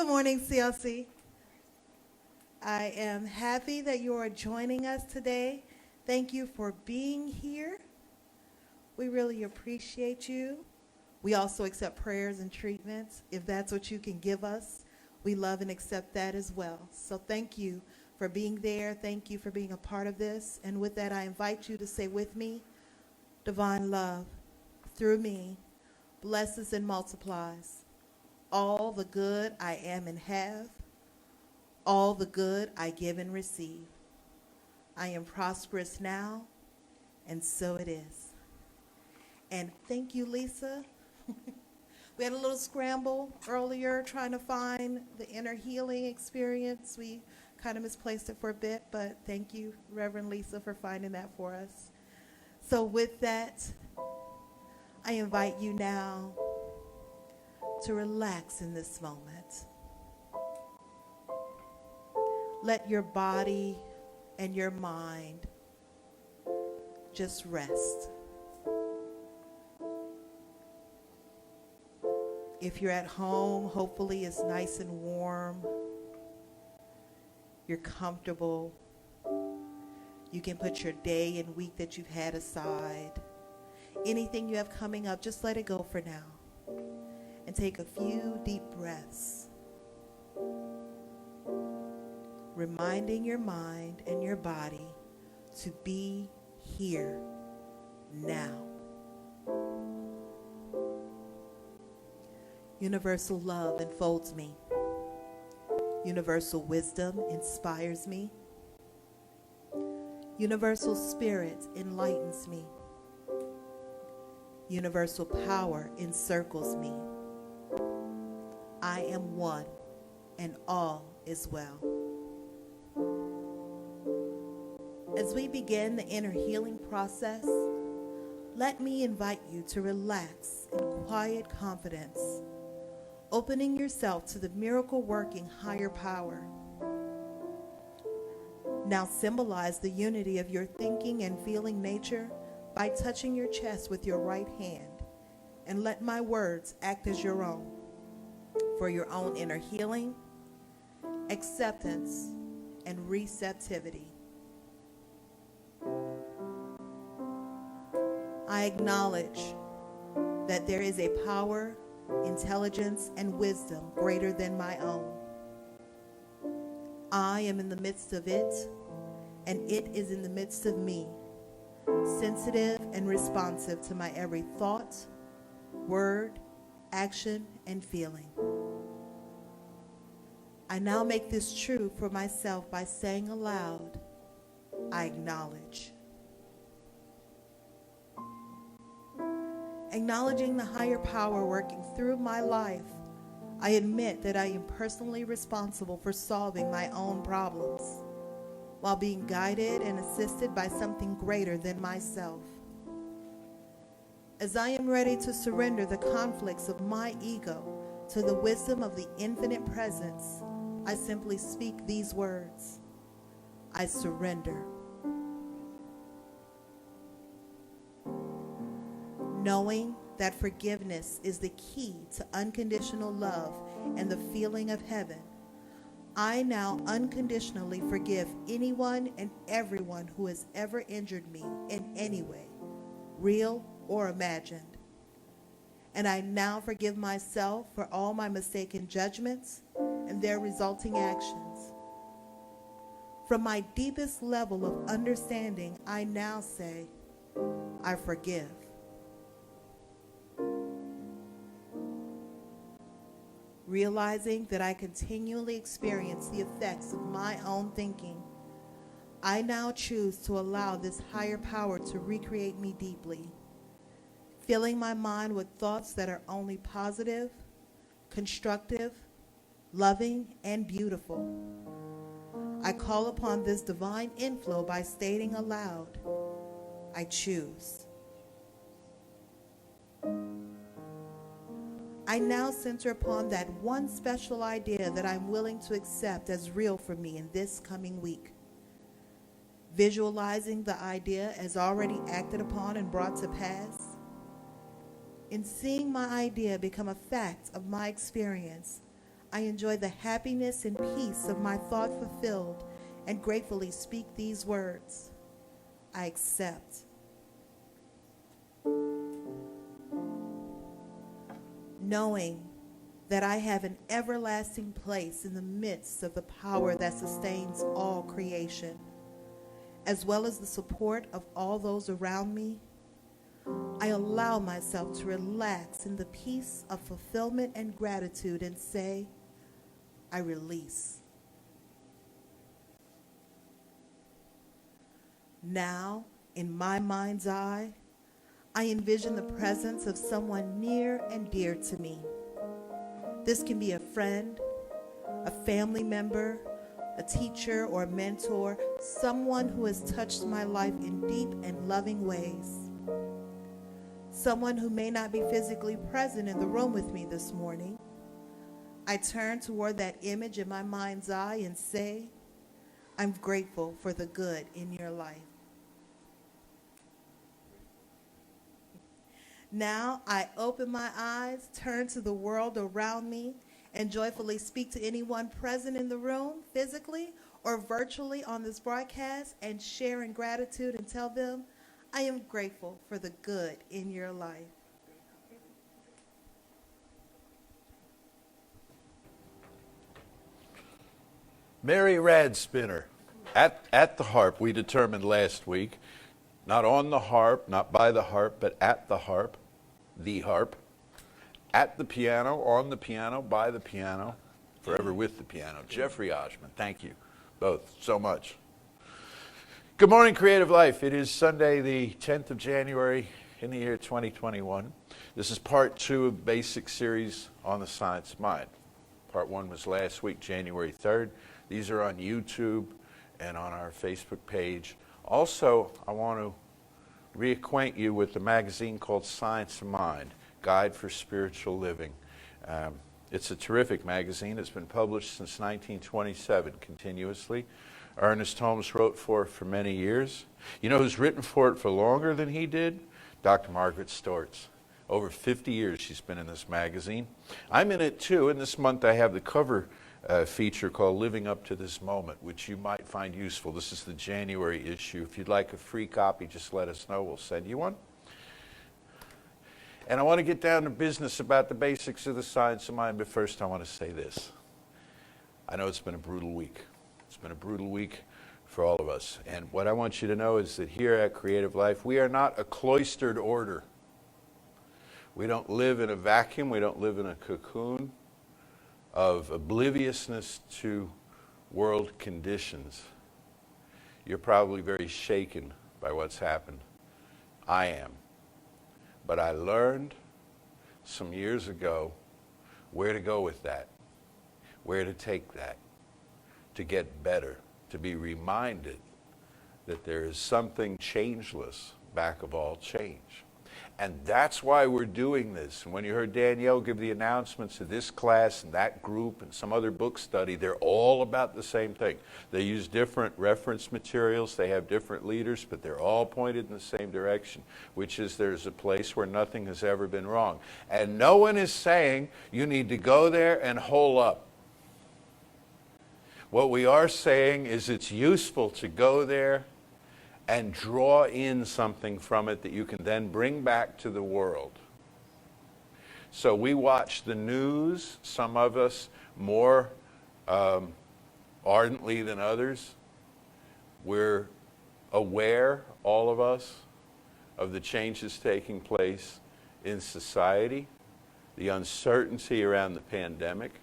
Good morning, CLC. I am happy that you are joining us today. Thank you for being here. We really appreciate you. We also accept prayers and treatments. If that's what you can give us, we love and accept that as well. So thank you for being there. Thank you for being a part of this. And with that, I invite you to say with me, divine love through me blesses and multiplies all the good I am and have, all the good I give and receive. I am prosperous now, and so it is. And thank you, Lisa. We had a little scramble earlier trying to find the inner healing experience. We kind of misplaced it for a bit, but thank you, Reverend Lisa, for finding that for us. So with that, I invite you now to relax in this moment. Let your body and your mind just rest. If you're at home, hopefully it's nice and warm. You're comfortable. You can put your day and week that you've had aside. Anything you have coming up, just let it go for now. And take a few deep breaths. Reminding your mind and your body to be here now. Universal love enfolds me. Universal wisdom inspires me. Universal spirit enlightens me. Universal power encircles me. I am one, and all is well. As we begin the inner healing process, let me invite you to relax in quiet confidence, opening yourself to the miracle-working higher power. Now symbolize the unity of your thinking and feeling nature by touching your chest with your right hand, and let my words act as your own for your own inner healing, acceptance, and receptivity. I acknowledge that there is a power, intelligence, and wisdom greater than my own. I am in the midst of it, and it is in the midst of me, sensitive and responsive to my every thought, word, action, and feeling. I now make this true for myself by saying aloud, I acknowledge. Acknowledging the higher power working through my life, I admit that I am personally responsible for solving my own problems, while being guided and assisted by something greater than myself. As I am ready to surrender the conflicts of my ego to the wisdom of the infinite presence, I simply speak these words: I surrender. Knowing that forgiveness is the key to unconditional love and the feeling of heaven, I now unconditionally forgive anyone and everyone who has ever injured me in any way, real or imagined. And I now forgive myself for all my mistaken judgments and their resulting actions. From my deepest level of understanding, I now say, I forgive. Realizing that I continually experience the effects of my own thinking, I now choose to allow this higher power to recreate me deeply, filling my mind with thoughts that are only positive, constructive, loving, and beautiful. I call upon this divine inflow by stating aloud, I choose. I now center upon that one special idea that I'm willing to accept as real for me in this coming week. Visualizing the idea as already acted upon and brought to pass. In seeing my idea become a fact of my experience, I enjoy the happiness and peace of my thought fulfilled and gratefully speak these words. I accept. Knowing that I have an everlasting place in the midst of the power that sustains all creation, as well as the support of all those around me, I allow myself to relax in the peace of fulfillment and gratitude and say, I release. Now, in my mind's eye, I envision the presence of someone near and dear to me. This can be a friend, a family member, a teacher or mentor, someone who has touched my life in deep and loving ways. Someone who may not be physically present in the room with me this morning. I turn toward that image in my mind's eye and say, I'm grateful for the good in your life. Now I open my eyes, turn to the world around me, and joyfully speak to anyone present in the room, physically or virtually on this broadcast, and share in gratitude and tell them, I am grateful for the good in your life. Mary Radspinner, at the harp, we determined last week, not on the harp, not by the harp, but at the harp, at the piano, on the piano, by the piano, forever with the piano. Jeffrey Oshman, thank you both so much. Good morning, Creative Life. It is Sunday, the 10th of January in the year 2021. This is part 2 of basic series on the science of mind. Part 1 was last week, January 3rd. These are on YouTube and on our Facebook page. Also, I want to reacquaint you with the magazine called Science of Mind, Guide for Spiritual Living. It's a terrific magazine. It's been published since 1927 continuously. Ernest Holmes wrote for it for many years. You know who's written for it for longer than he did? Dr. Margaret Stortz. Over 50 years she's been in this magazine. I'm in it too, and this month I have the cover feature called Living Up to This Moment, which you might find useful. This is the January issue. If you'd like a free copy, just let us know. We'll send you one. And I want to get down to business about the basics of the science of mind, but first I want to say this. I know it's been a brutal week. It's been a brutal week for all of us. And what I want you to know is that here at Creative Life, we are not a cloistered order. We don't live in a vacuum. We don't live in a cocoon of obliviousness to world conditions. You're probably very shaken by what's happened. I am. But I learned some years ago where to go with that, where to take that, to get better, to be reminded that there is something changeless back of all change. And that's why we're doing this. And when you heard Danielle give the announcements of this class and that group and some other book study, they're all about the same thing. They use different reference materials, they have different leaders, but they're all pointed in the same direction, which is there's a place where nothing has ever been wrong. And no one is saying you need to go there and hole up. What we are saying is it's useful to go there and draw in something from it that you can then bring back to the world. So we watch the news, some of us more ardently than others. We're aware, all of us, of the changes taking place in society, the uncertainty around the pandemic,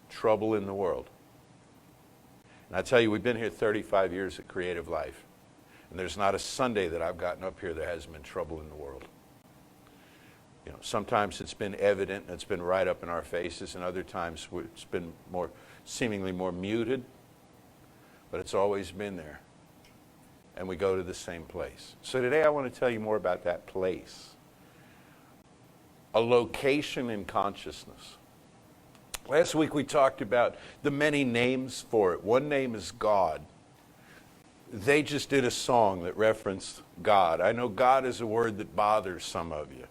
trouble in the world. And I tell you, we've been here 35 years at Creative Life. And there's not a Sunday that I've gotten up here that hasn't been trouble in the world. You know, sometimes it's been evident and it's been right up in our faces, and other times it's been seemingly more muted. But it's always been there. And we go to the same place. So today I want to tell you more about that place. A location in consciousness. Last week we talked about the many names for it. One name is God. They just did a song that referenced God. I know God is a word that bothers some of you.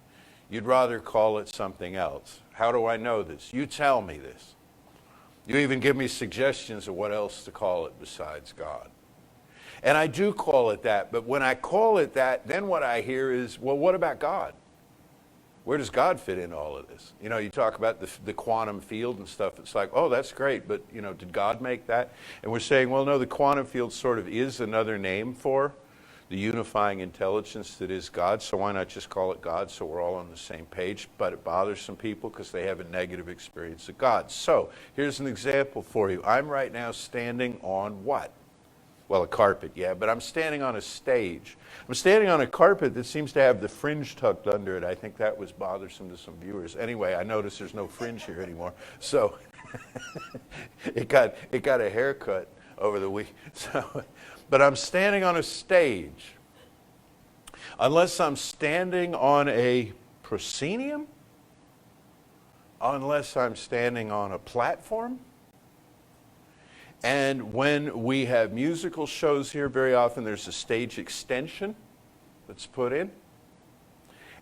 You'd rather call it something else. How do I know this? You tell me this. You even give me suggestions of what else to call it besides God. And I do call it that, but when I call it that, then what I hear is, well, what about God? Where does God fit in all of this? You know, you talk about the quantum field and stuff. It's like, oh, that's great, but, you know, did God make that? And we're saying, well, no, the quantum field sort of is another name for the unifying intelligence that is God, so why not just call it God so we're all on the same page? But it bothers some people because they have a negative experience of God. So here's an example for you. I'm right now standing on what? Well, a carpet, yeah, but I'm standing on a stage. I'm standing on a carpet that seems to have the fringe tucked under it. I think that was bothersome to some viewers. Anyway, I notice there's no fringe here anymore. So it got a haircut over the week. So, but I'm standing on a stage. Unless I'm standing on a proscenium, unless I'm standing on a platform. And when we have musical shows here, very often there's a stage extension that's put in.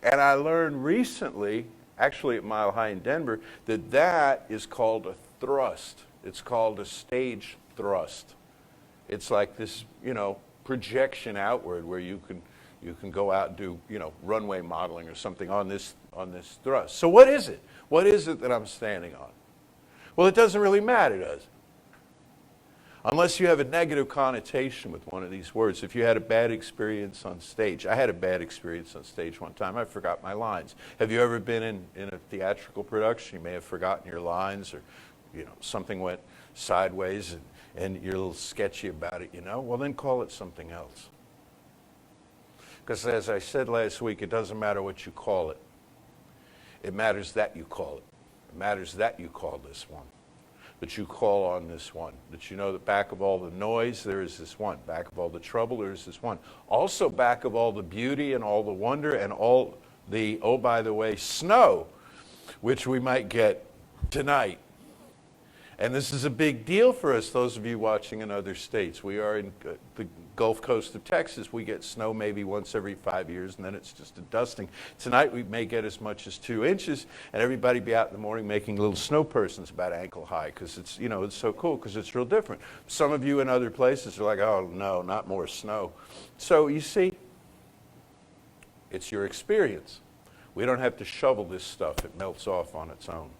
And I learned recently, actually at Mile High in Denver, that that is called a thrust. It's called a stage thrust. It's like this, you know, projection outward where you can go out and do, you know, runway modeling or something on this thrust. So what is it? What is it that I'm standing on? Well, it doesn't really matter, does it? Unless you have a negative connotation with one of these words. If you had a bad experience on stage. I had a bad experience on stage one time. I forgot my lines. Have you ever been in a theatrical production? You may have forgotten your lines, or, you know, something went sideways and you're a little sketchy about it, you know? Well, then call it something else. Because as I said last week, it doesn't matter what you call it. It matters that you call it. It matters that you call this one. That you call on this one, that you know that back of all the noise, there is this one. Back of all the trouble, there is this one. Also back of all the beauty and all the wonder and all the, oh, by the way, snow, which we might get tonight. And this is a big deal for us, those of you watching in other states. We are in the Gulf Coast of Texas. We get snow maybe once every 5 years, and then it's just a dusting. Tonight we may get as much as 2 inches, and everybody be out in the morning making little snow persons about ankle high, because it's, you know, it's so cool, because it's real different. Some of you in other places are like, oh no, not more snow. So you see, it's your experience. We don't have to shovel this stuff. It melts off on its own.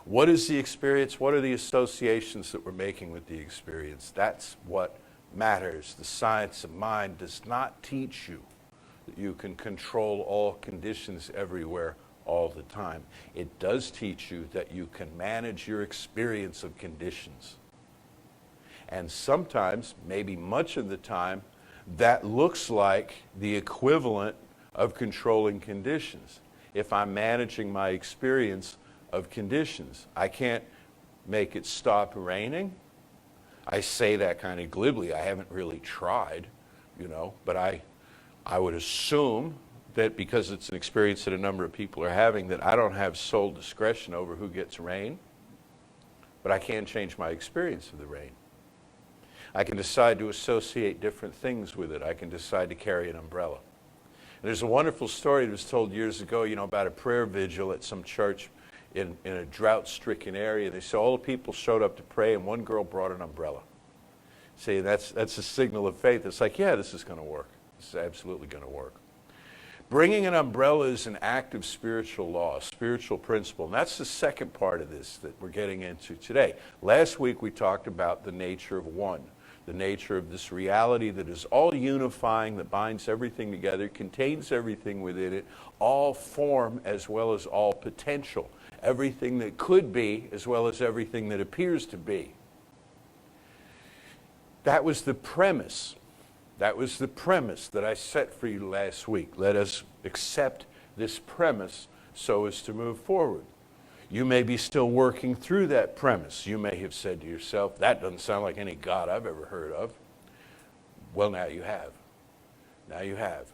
What is the experience? What are the associations that we're making with the experience? That's what matters. The science of mind does not teach you that you can control all conditions everywhere all the time. It does teach you that you can manage your experience of conditions. And sometimes, maybe much of the time, that looks like the equivalent of controlling conditions. If I'm managing my experience of conditions, I can't make it stop raining. I say that kind of glibly. I haven't really tried, you know, but I would assume that because it's an experience that a number of people are having, that I don't have sole discretion over who gets rain, but I can change my experience of the rain. I can decide to associate different things with it. I can decide to carry an umbrella. And there's a wonderful story that was told years ago, you know, about a prayer vigil at some church in a drought-stricken area. They said all the people showed up to pray, and one girl brought an umbrella. See, that's a signal of faith. It's like, yeah, this is going to work. This is absolutely going to work. Bringing an umbrella is an act of spiritual law, spiritual principle. And that's the second part of this that we're getting into today. Last week we talked about the nature of one, the nature of this reality that is all unifying, that binds everything together, contains everything within it, all form as well as all potential. Everything that could be as well as everything that appears to be. That was the premise. That was the premise that I set for you last week. Let us accept this premise so as to move forward. You may be still working through that premise. You may have said to yourself, that doesn't sound like any God I've ever heard of. Well, now you have. Now you have.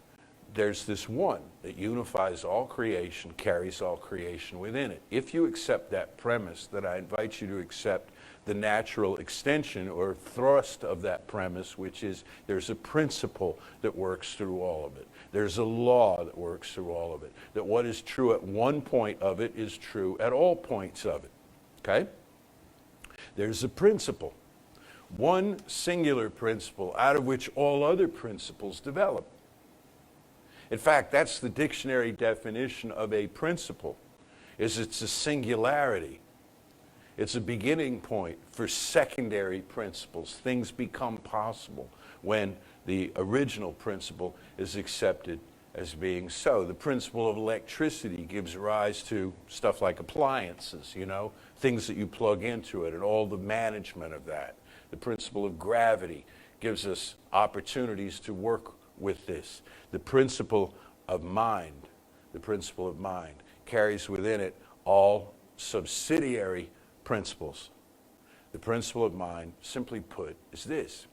there's this one that unifies all creation, carries all creation within it. If you accept that premise, then I invite you to accept the natural extension or thrust of that premise, which is there's a principle that works through all of it. There's a law that works through all of it. That what is true at one point of it is true at all points of it. Okay? There's a principle. One singular principle out of which all other principles develop. In fact, that's the dictionary definition of a principle, is it's a singularity. It's a beginning point for secondary principles. Things become possible when the original principle is accepted as being so. The principle of electricity gives rise to stuff like appliances, things that you plug into it and all the management of that. The principle of gravity gives us opportunities to work with this. The principle of mind carries within it all subsidiary principles. The principle of mind, simply put, is this,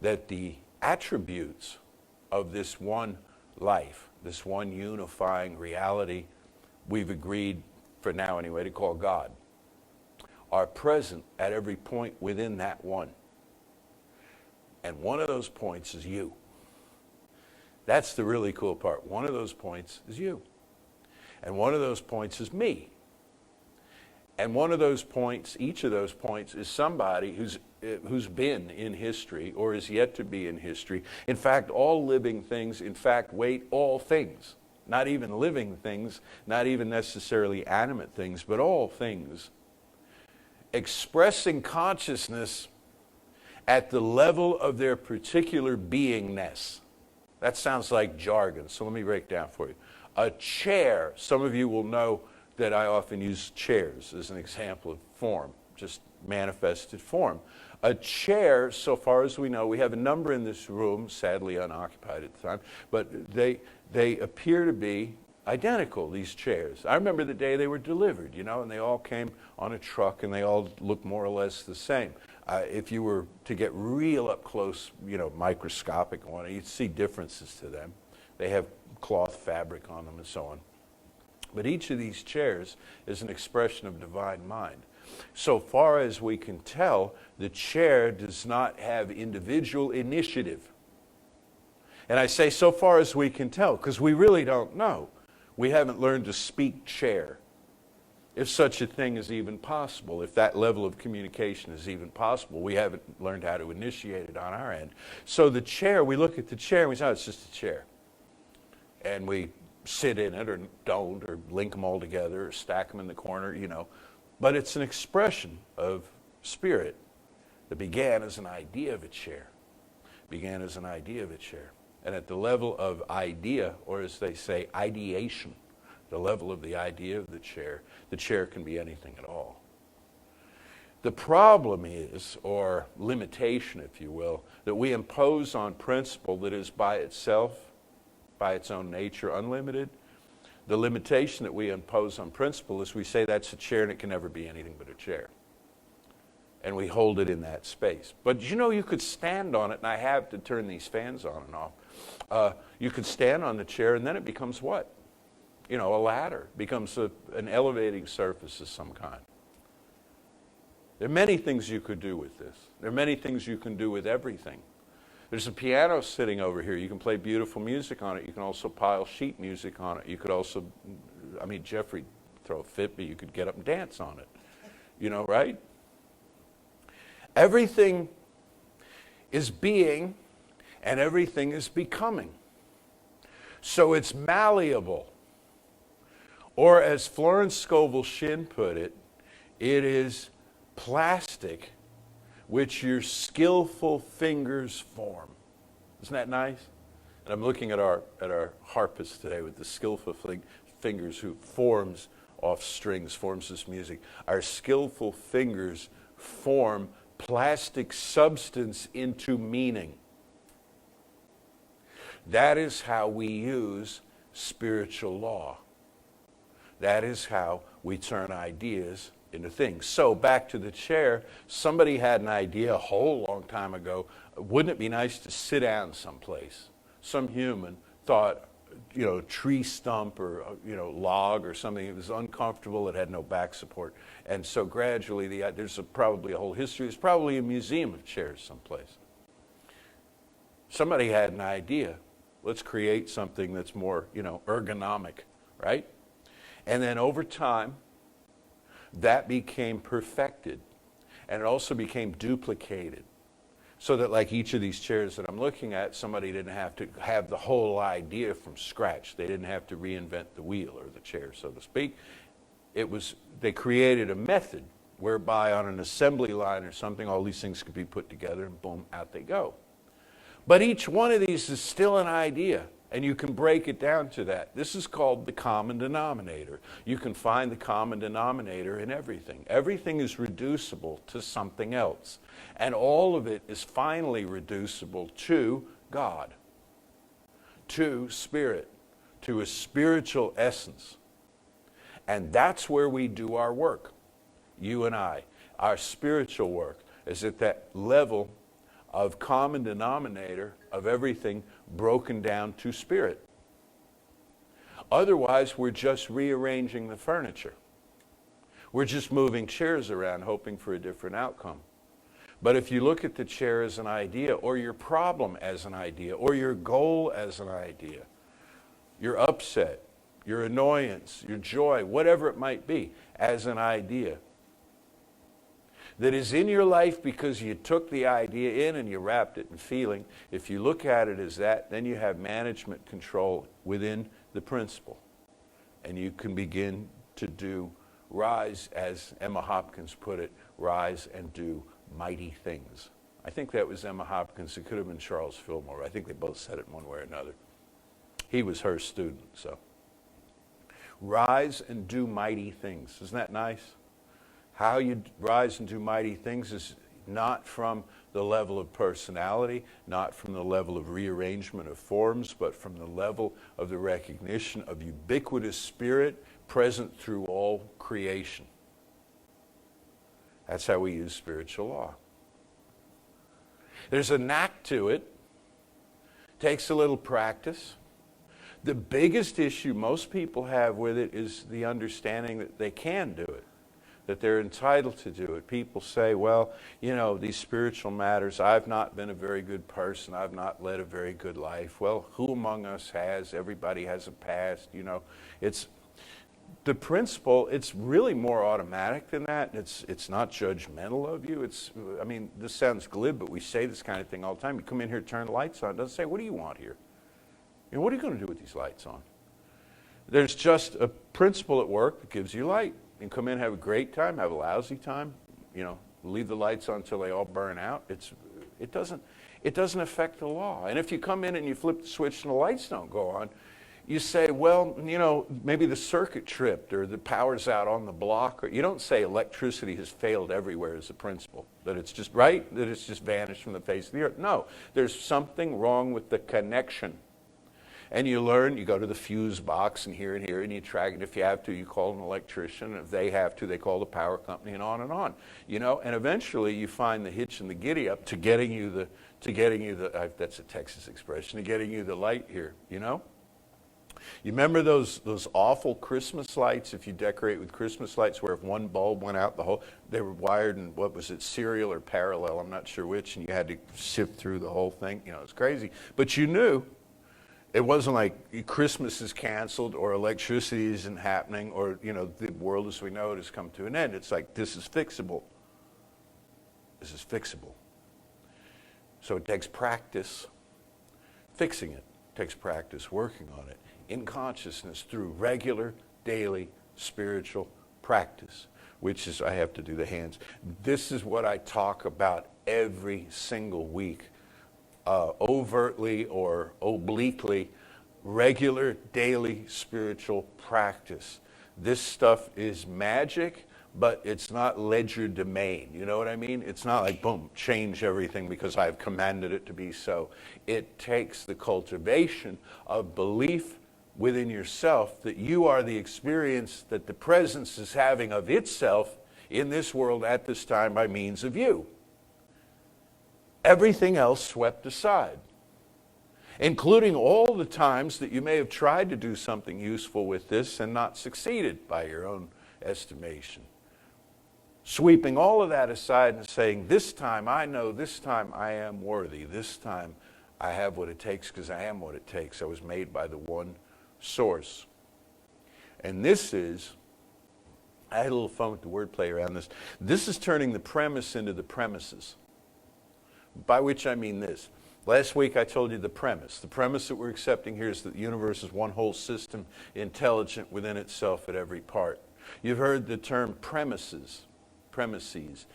that the attributes of this one life, this one unifying reality, we've agreed, for now anyway, to call God, are present at every point within that one. And one of those points is you. That's the really cool part. One of those points is you. And one of those points is me. And one of those points, each of those points, is somebody who's been in history or is yet to be in history. In fact, all living things, all things. Not even living things, not even necessarily animate things, but all things. Expressing consciousness at the level of their particular beingness. That sounds like jargon, so let me break it down for you. A chair, some of you will know that I often use chairs as an example of form, just manifested form. A chair, so far as we know, we have a number in this room, sadly unoccupied at the time, but they appear to be identical, these chairs. I remember the day they were delivered, and they all came on a truck and they all looked more or less the same. If you were to get real up close, microscopic on it, you'd see differences to them. They have cloth fabric on them and so on. But each of these chairs is an expression of divine mind. So far as we can tell, the chair does not have individual initiative. And I say so far as we can tell, because we really don't know. We haven't learned to speak chair, if such a thing is even possible, if that level of communication is even possible. We haven't learned how to initiate it on our end. So the chair, we look at the chair and we say, oh, it's just a chair. And we sit in it or don't, or link them all together, or stack them in the corner, But it's an expression of spirit that began as an idea of a chair. And at the level of idea, or as they say, ideation, the level of the idea of the chair can be anything at all. The problem is, or limitation, if you will, that we impose on principle that is by itself, by its own nature, unlimited. The limitation that we impose on principle is we say that's a chair and it can never be anything but a chair. And we hold it in that space. But you could stand on it, and I have to turn these fans on and off. You could stand on the chair and then it becomes what? A ladder. It becomes an elevating surface of some kind. There are many things you could do with this. There are many things you can do with everything. There's a piano sitting over here. You can play beautiful music on it. You can also pile sheet music on it. You could also, Jeffrey throw a fit, but you could get up and dance on it. Right? Everything is being and everything is becoming. So it's malleable. Or as Florence Scovel Shinn put it, it is plastic which your skillful fingers form. Isn't that nice? And I'm looking at our harpist today with the skillful fingers who forms off strings, forms this music. Our skillful fingers form plastic substance into meaning. That is how we use spiritual law. That is how we turn ideas into things. So back to the chair, somebody had an idea a whole long time ago, wouldn't it be nice to sit down someplace? Some human thought, tree stump or log or something. It was uncomfortable. It had no back support, and so gradually there's probably a whole history. There's probably a museum of chairs someplace. Somebody had an idea. Let's create something that's more ergonomic, right? And then over time, that became perfected, and it also became duplicated. So that like each of these chairs that I'm looking at, somebody didn't have to have the whole idea from scratch. They didn't have to reinvent the wheel or the chair, so to speak. They created a method whereby on an assembly line or something, all these things could be put together and boom, out they go. But each one of these is still an idea, and you can break it down to that. This is called the common denominator. You can find the common denominator in everything. Everything is reducible to something else. And all of it is finally reducible to God, to spirit, to a spiritual essence. And that's where we do our work, you and I. Our spiritual work is at that level of common denominator of everything broken down to spirit. Otherwise, we're just rearranging the furniture. We're just moving chairs around hoping for a different outcome. But if you look at the chair as an idea, or your problem as an idea, or your goal as an idea, your upset, your annoyance, your joy, whatever it might be, as an idea, that is in your life because you took the idea in and you wrapped it in feeling. If you look at it as that, then you have management control within the principle. And you can begin to rise, as Emma Hopkins put it, rise and do mighty things. I think that was Emma Hopkins. It could have been Charles Fillmore. I think they both said it one way or another. He was her student, so. Rise and do mighty things. Isn't that nice? How you rise and do mighty things is not from the level of personality, not from the level of rearrangement of forms, but from the level of the recognition of ubiquitous spirit present through all creation. That's how we use spiritual law. There's a knack to it. Takes a little practice. The biggest issue most people have with it is the understanding that they can do it, that they're entitled to do it. People say, well, these spiritual matters, I've not been a very good person. I've not led a very good life. Well, who among us has? Everybody has a past, It's the principle, it's really more automatic than that. It's not judgmental of you. This sounds glib, but we say this kind of thing all the time. You come in here, turn the lights on. It doesn't say, what do you want here? What are you going to do with these lights on? There's just a principle at work that gives you light. You can come in, have a great time, have a lousy time, leave the lights on until they all burn out. It doesn't affect the law. And if you come in and you flip the switch and the lights don't go on, you say, well, maybe the circuit tripped or the power's out on the block. Or you don't say electricity has failed everywhere as a principle, that it's just right, that it's just vanished from the face of the earth. No, there's something wrong with the connection. And you learn, you go to the fuse box and here, and you track it. If you have to, you call an electrician. If they have to, they call the power company, and on and on. And eventually you find the hitch and the giddy up to getting you the that's a Texas expression, to getting you the light here, You remember those awful Christmas lights, if you decorate with Christmas lights, where if one bulb went out, they were wired in, what was it, serial or parallel, I'm not sure which, and you had to sift through the whole thing. It's crazy. But you knew. It wasn't like Christmas is canceled or electricity isn't happening or, the world as we know it has come to an end. It's like, this is fixable. This is fixable. So it takes practice fixing it. It takes practice working on it in consciousness through regular, daily, spiritual practice, which is, I have to do the hands. This is what I talk about every single week. Overtly or obliquely, regular daily spiritual practice. This stuff is magic, but it's not legerdemain. You know what I mean? It's not like, boom, change everything because I've commanded it to be so. It takes the cultivation of belief within yourself that you are the experience that the presence is having of itself in this world at this time by means of you. Everything else swept aside. including all the times that you may have tried to do something useful with this and not succeeded by your own estimation. Sweeping all of that aside and saying, this time I know, this time I am worthy, this time I have what it takes because I am what it takes. I was made by the one source. And this is, I had a little fun with the wordplay around this. This is turning the premise into the premises. By which I mean this. Last week I told you the premise. The premise that we're accepting here is that the universe is one whole system, intelligent within itself at every part. You've heard the term premises. Premises.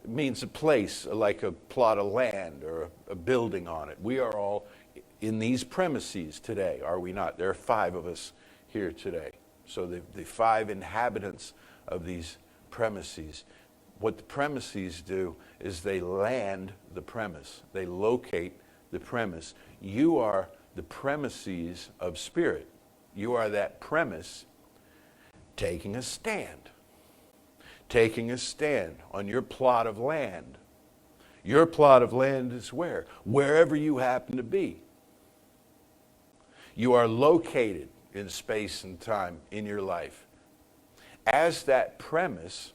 It means a place, like a plot of land or a building on it. We are all in these premises today, are we not? There are 5 of us here today. So the 5 inhabitants of these premises. What the premises do is they land the premise. They locate the premise. You are the premises of spirit. You are that premise taking a stand. Taking a stand on your plot of land. Your plot of land is where? Wherever you happen to be. You are located in space and time in your life as that premise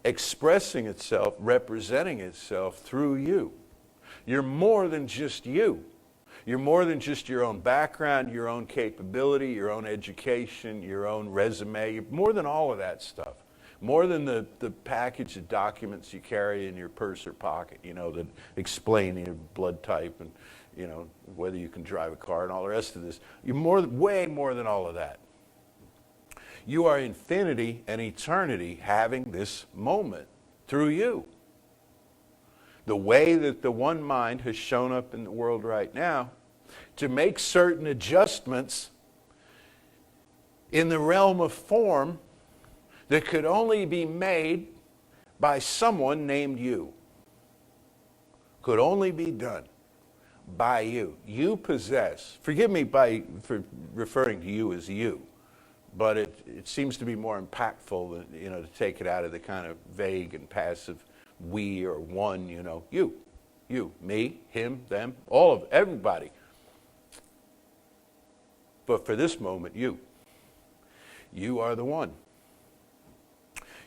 expressing itself, representing itself through you. You're more than just you. You're more than just your own background, your own capability, your own education, your own resume. You're more than all of that stuff. More than the package of documents you carry in your purse or pocket, that explain your blood type and, whether you can drive a car and all the rest of this. You're way more than all of that. You are infinity and eternity having this moment through you. The way that the one mind has shown up in the world right now to make certain adjustments in the realm of form that could only be made by someone named you. Could only be done by you. You possess, forgive me for referring to you as you, but it seems to be more impactful than, to take it out of the kind of vague and passive we or one, you, me, him, them, everybody. But for this moment, you are the one.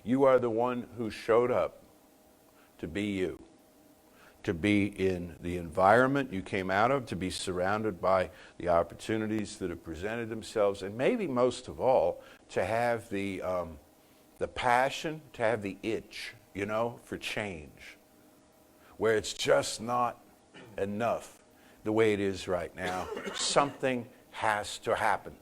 You are the one who showed up to be you, to be in the environment you came out of, to be surrounded by the opportunities that have presented themselves, and maybe most of all, to have the passion, to have the itch, for change, where it's just not enough the way it is right now. Something has to happen.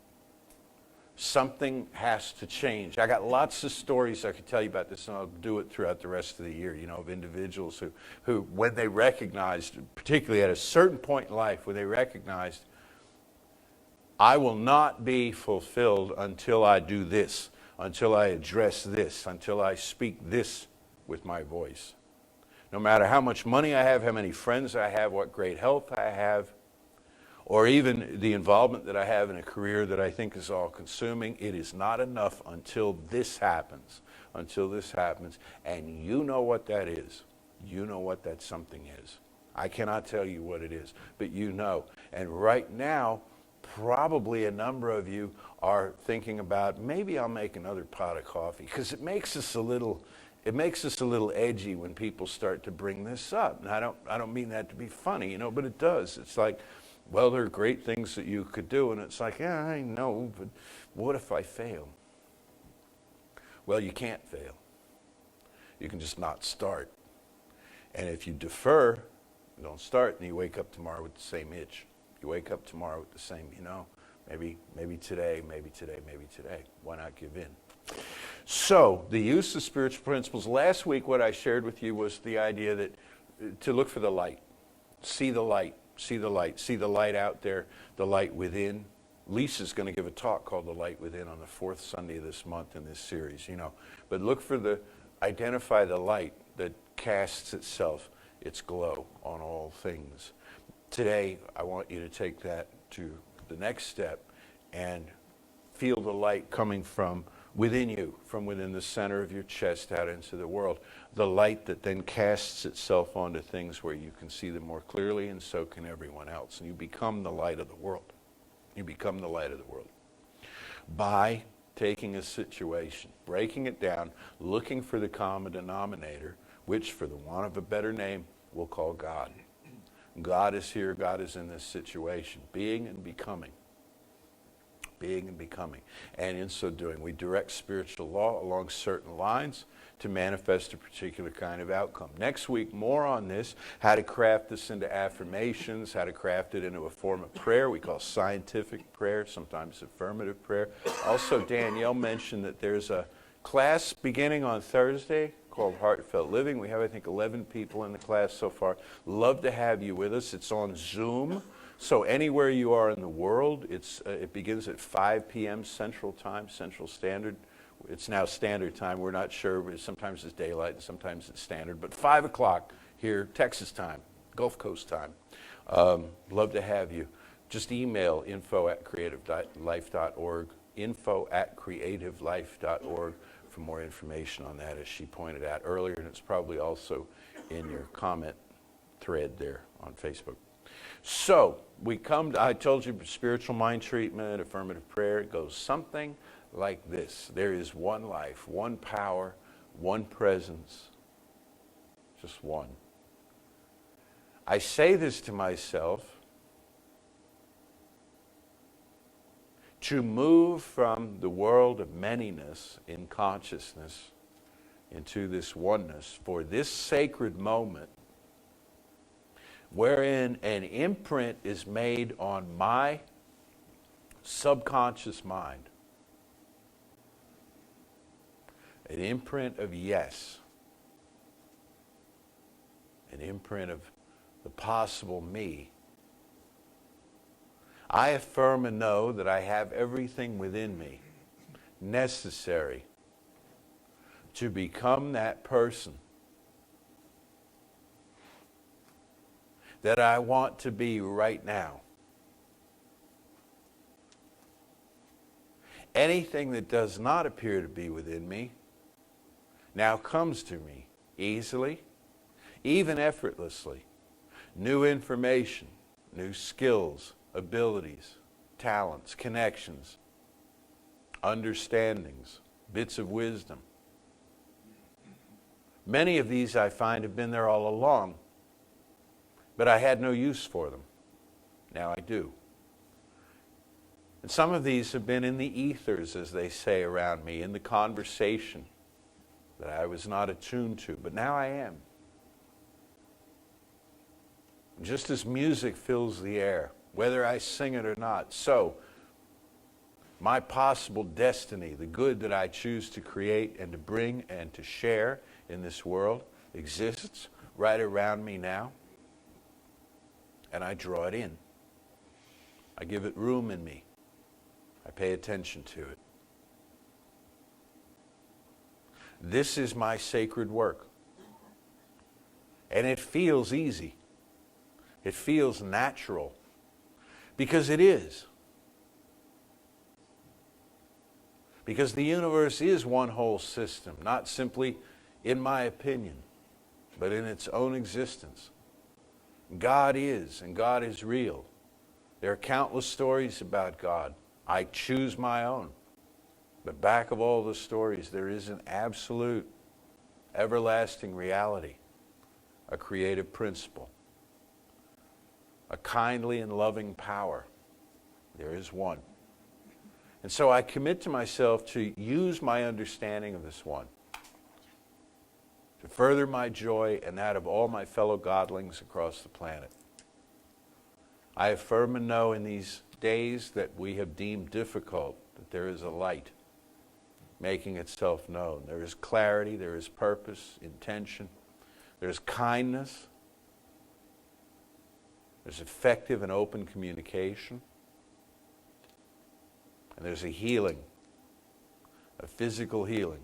Something has to change. I got lots of stories I could tell you about this, and I'll do it throughout the rest of the year, of individuals who, when they recognized, particularly at a certain point in life, when they recognized, I will not be fulfilled until I do this, until I address this, until I speak this with my voice. No matter how much money I have, how many friends I have, what great health I have, or even the involvement that I have in a career that I think is all-consuming, it is not enough until this happens. Until this happens. And you know what that is. You know what that something is. I cannot tell you what it is, but you know. And right now, probably a number of you are thinking about, maybe I'll make another pot of coffee, because it makes us a little edgy when people start to bring this up. And I don't mean that to be funny, but it does. It's like, well, there are great things that you could do, and it's like, yeah, I know, but what if I fail? Well, you can't fail. You can just not start. And if you defer, you don't start, and you wake up tomorrow with the same itch. You wake up tomorrow with the same, maybe today. Why not give in? So, the use of spiritual principles. Last week, what I shared with you was the idea that to look for the light. See the light. See the light. See the light out there, the light within. Lisa's going to give a talk called The Light Within on the 4th Sunday of this month in this series, But look for identify the light that casts its glow on all things. Today, I want you to take that to the next step and feel the light coming from within you, from within the center of your chest out into the world. The light that then casts itself onto things where you can see them more clearly, and so can everyone else. And you become the light of the world. You become the light of the world by taking a situation, breaking it down, looking for the common denominator, which, for the want of a better name, we'll call God. God is here. God is in this situation. Being and becoming. Being and becoming. And in so doing, we direct spiritual law along certain lines to manifest a particular kind of outcome. Next week, more on this, how to craft this into affirmations, how to craft it into a form of prayer we call scientific prayer, sometimes affirmative prayer. Also, Danielle mentioned that there's a class beginning on Thursday called Heartfelt Living. We have, I think, 11 people in the class so far. Love to have you with us. It's on Zoom. So anywhere you are in the world, it begins at 5 p.m. Central Time, Central Standard. It's now Standard Time. We're not sure. Sometimes it's daylight and sometimes it's Standard. But 5 o'clock here, Texas time, Gulf Coast time. Love to have you. Just email info@creativelife.org, info@creativelife.org for more information on that, as she pointed out earlier. And it's probably also in your comment thread there on Facebook. So we come to, I told you, spiritual mind treatment, affirmative prayer. It goes something like this. There is one life, one power, one presence, just one. I say this to myself to move from the world of manyness in consciousness into this oneness for this sacred moment, wherein an imprint is made on my subconscious mind. An imprint of yes. An imprint of the possible me. I affirm and know that I have everything within me necessary to become that person that I want to be right now. Anything that does not appear to be within me now comes to me easily, even effortlessly. New information, new skills, abilities, talents, connections, understandings, bits of wisdom. Many of these I find have been there all along, but I had no use for them. Now I do. And some of these have been in the ethers, as they say around me, in the conversation that I was not attuned to, but now I am. Just as music fills the air, whether I sing it or not, so my possible destiny, the good that I choose to create and to bring and to share in this world, exists right around me now. And I draw it in. I give it room in me. I pay attention to it. This is my sacred work. And it feels easy. It feels natural. Because it is. Because the universe is one whole system, not simply in my opinion, but in its own existence. God is, and God is real. There are countless stories about God. I choose my own. But back of all the stories, there is an absolute, everlasting reality, a creative principle, a kindly and loving power. There is one. And so I commit to myself to use my understanding of this one to further my joy and that of all my fellow godlings across the planet. I affirm and know in these days that we have deemed difficult that there is a light making itself known. There is clarity, there is purpose, intention, there's kindness, there's effective and open communication, and there's a healing, a physical healing,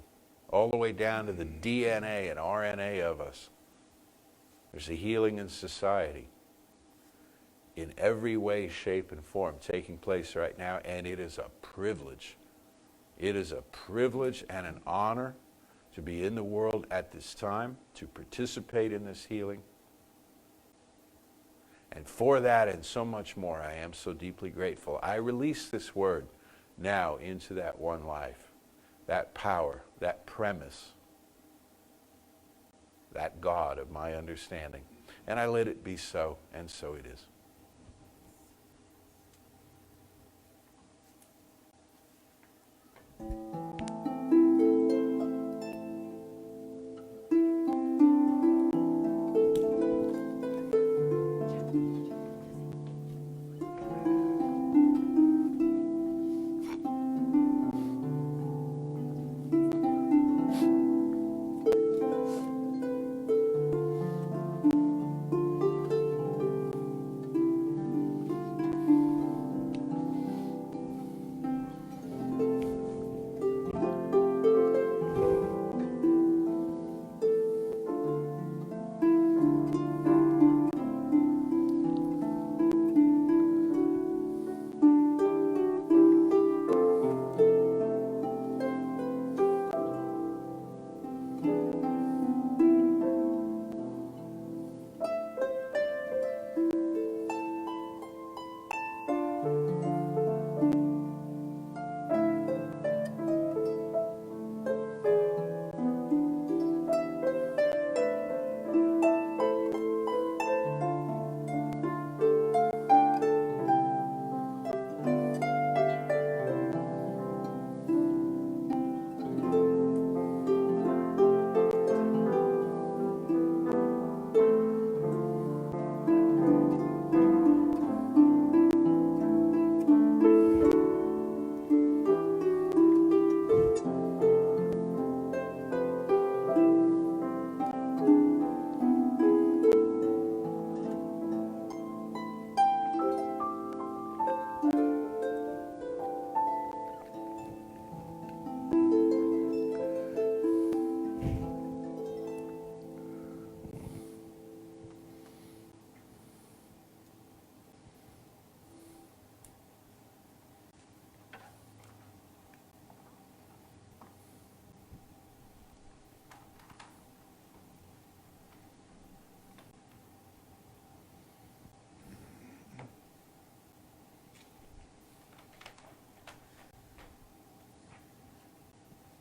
all the way down to the DNA and RNA of us. There's a healing in society in every way, shape, and form taking place right now, and it is a privilege It is a privilege and an honor to be in the world at this time, to participate in this healing. And for that and so much more, I am so deeply grateful. I release this word now into that one life, that power, that premise, that God of my understanding. And I let it be so, and so it is.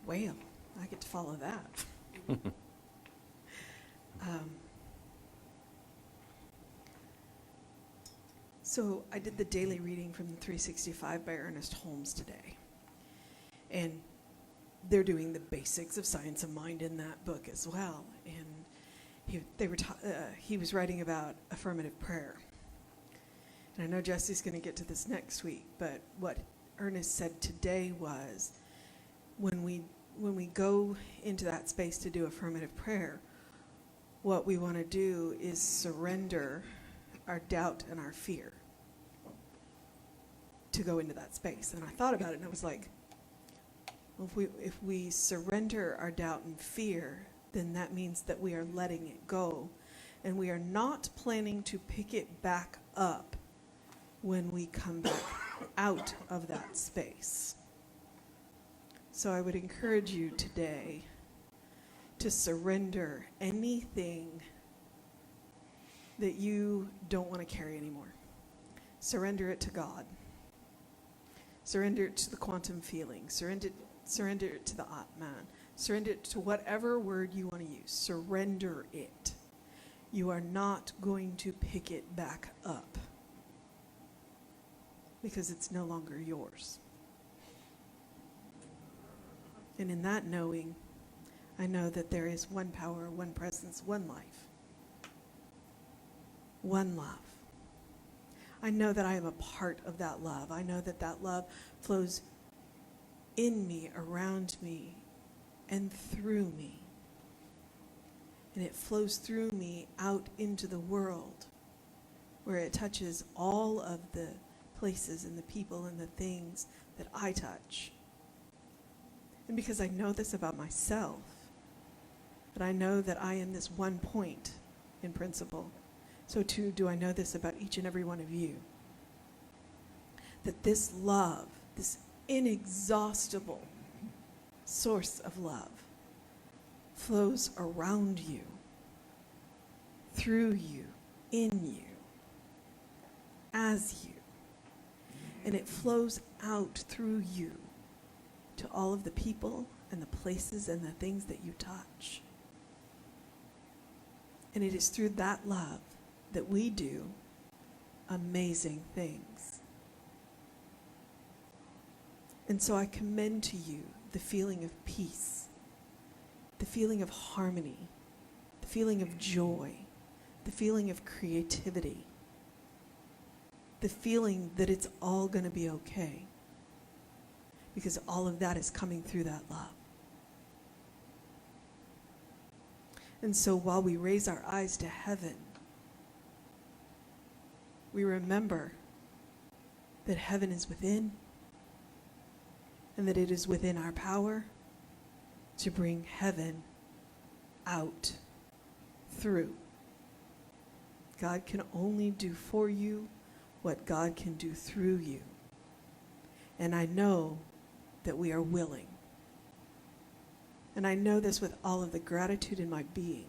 Well, I get to follow that. So I did the daily reading from the 365 by Ernest Holmes today. And they're doing the basics of science of mind in that book as well. And he was writing about affirmative prayer. And I know Jesse's going to get to this next week, but what Ernest said today was, when we go into that space to do affirmative prayer, what we want to do is surrender our doubt and our fear to go into that space. And I thought about it, and I was like, well, if we surrender our doubt and fear, then that means that we are letting it go, and we are not planning to pick it back up when we come back out of that space. So I would encourage you today to surrender anything that you don't want to carry anymore. Surrender it to God. Surrender it to the quantum feeling. Surrender it to the Atman. Surrender it to whatever word you want to use. Surrender it. You are not going to pick it back up because it's no longer yours. And in that knowing, I know that there is one power, one presence, one life, one love. I know that I am a part of that love. I know that that love flows in me, around me, and through me. And it flows through me out into the world, where it touches all of the places and the people and the things that I touch. And because I know this about myself, that I know that I am this one point in principle, so too do I know this about each and every one of you. That this love, this inexhaustible source of love flows around you, through you, in you, as you. And it flows out through you to all of the people and the places and the things that you touch. And it is through that love that we do amazing things. And so I commend to you the feeling of peace, the feeling of harmony, the feeling of joy, the feeling of creativity, the feeling that it's all going to be okay, because all of that is coming through that love. And so while we raise our eyes to heaven, we remember that heaven is within, and that it is within our power to bring heaven out, through. God can only do for you what God can do through you. And I know that we are willing. And I know this with all of the gratitude in my being.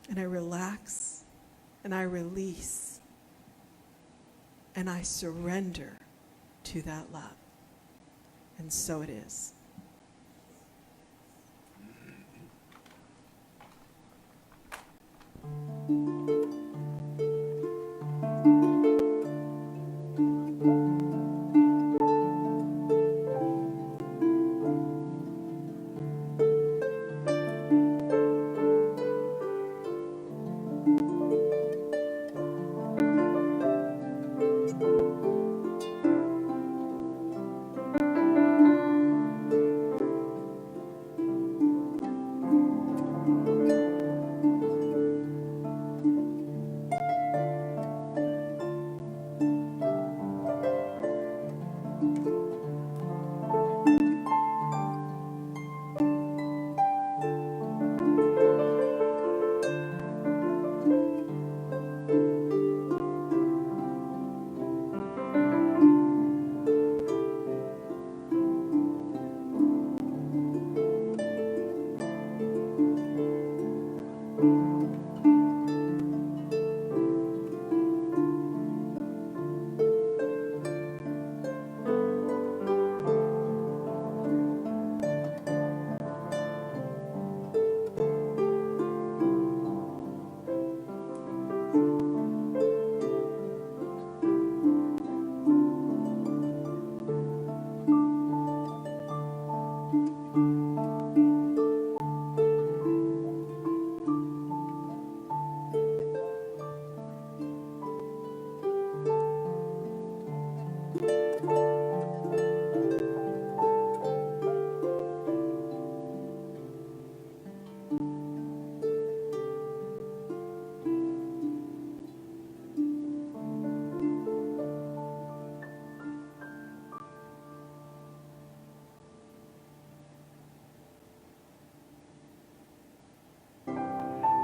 And I relax, and I release, and I surrender to that love. And so it is.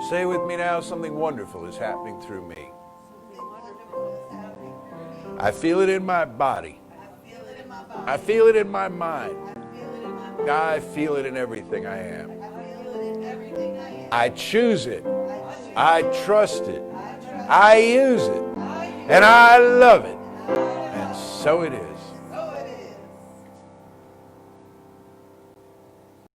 Say with me now, something wonderful is happening through me. I feel it in my body. I feel it in my mind. I feel it in everything I am. I choose it. I trust it. I use it. And I love it. And so it is.